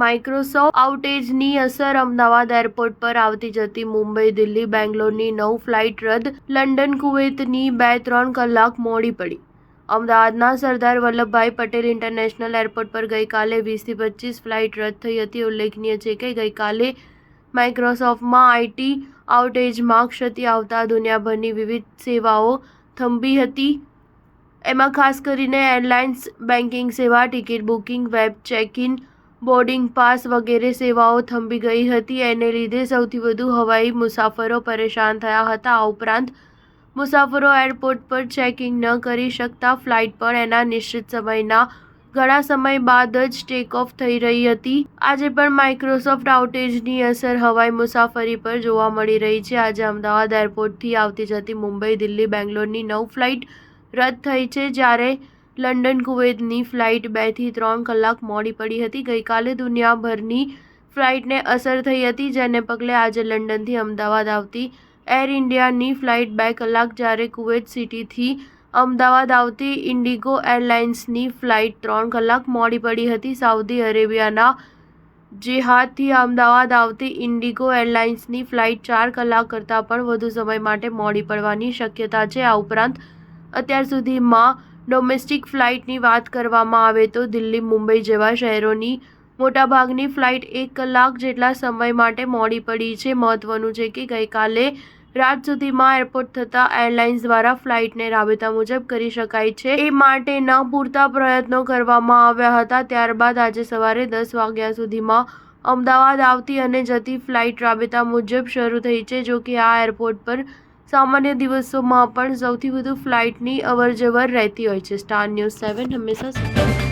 Microsoft આઉટેજની અસર Ahmedabad airport પર આવતી જતી મુંબઈ, દિલ્હી, બેંગ્લોરની 9 ફ્લાઇટ રદ, લંડન, કુવૈતની 2-3 કલાક મોડી પડી. અમદાવાદના સરદાર વલ્લભભાઈ પટેલ ઇન્ટરનેશનલ એરપોર્ટ પર ગઈકાલે 20 થી 25 ફ્લાઇટ રદ થઈ હતી. ઉલ્લેખનીય છે કે ગઈકાલે માઇક્રોસોફ્ટમાં આઈટી આઉટેજમાં ક્ષતિ આવતા દુનિયાભરની વિવિધ સેવાઓ થંભી હતી. એમાં ખાસ કરીને એરલાઇન્સ, બેન્કિંગ સેવા, ticket booking, web check-in, boarding pass વગેરે સેવાઓ થંભી ગઈ હતી. એને લીધે સૌથી વધુ હવાઈ મુસાફરો પરેશાન થયા હતા. આ ઉપરાંત મુસાફરો એરપોર્ટ પર ચેક-ઇન ન કરી શકતા. ફ્લાઇટ પણ એના નિશ્ચિત સમયના ઘણા સમય બાદ જ ટેક ઓફ થઈ રહી હતી. આજે પણ માઇક્રોસોફ્ટ આઉટેજની અસર હવાઈ મુસાફરી પર જોવા મળી રહી છે. આજે અમદાવાદ એરપોર્ટથી આવતી જતી મુંબઈ, દિલ્હી, બેંગ્લોરની 9 ફ્લાઇટ રદ થઈ છે, જ્યારે લંડન, કુવૈતની ફ્લાઇટ 2 થી 3 કલાક મોડી પડી હતી. ગઈકાલે દુનિયાભરની ફ્લાઇટને અસર થઈ હતી, જેને પગલે આજે લંડનથી અમદાવાદ આવતી એર ઇન્ડિયાની ફ્લાઇટ 2 કલાક, જ્યારે કુવૈત સિટીથી અમદાવાદ આવતી ઇન્ડિગો એરલાઇન્સની ફ્લાઇટ 3 કલાક મોડી પડી હતી. સાઉદી અરેબિયાના જેહાદથી અમદાવાદ આવતી ઇન્ડિગો એરલાઇન્સની ફ્લાઇટ 4 કલાક કરતાં પણ વધુ સમય માટે મોડી પડવાની શક્યતા છે. આ ઉપરાંત અત્યાર સુધીમાં ડોમેસ્ટિક ફ્લાઇટની વાત કરવામાં આવે તો દિલ્હી, મુંબઈ જેવા શહેરોની મોટાભાગની ફ્લાઇટ 1 કલાક જેટલા સમય માટે મોડી પડી છે. મહત્વનું છે કે ગઈકાલે રાત સુધીમાં એરપોર્ટ થતા એરલાઇન્સ દ્વારા ફ્લાઇટને રાબેતા મુજબ કરી શકાય છે એ માટેના પૂરતા પ્રયત્નો કરવામાં આવ્યા હતા. ત્યારબાદ આજે સવારે 10 વાગ્યા સુધીમાં અમદાવાદ આવતી અને જતી ફ્લાઇટ રાબેતા મુજબ શરૂ થઈ છે. જો કે આ એરપોર્ટ પર સામાન્ય દિવસોમાં પણ સૌથી વધુ ફ્લાઇટની અવરજવર રહેતી હોય છે. સ્ટાર ન્યૂઝ 7 હંમેશા સત્ય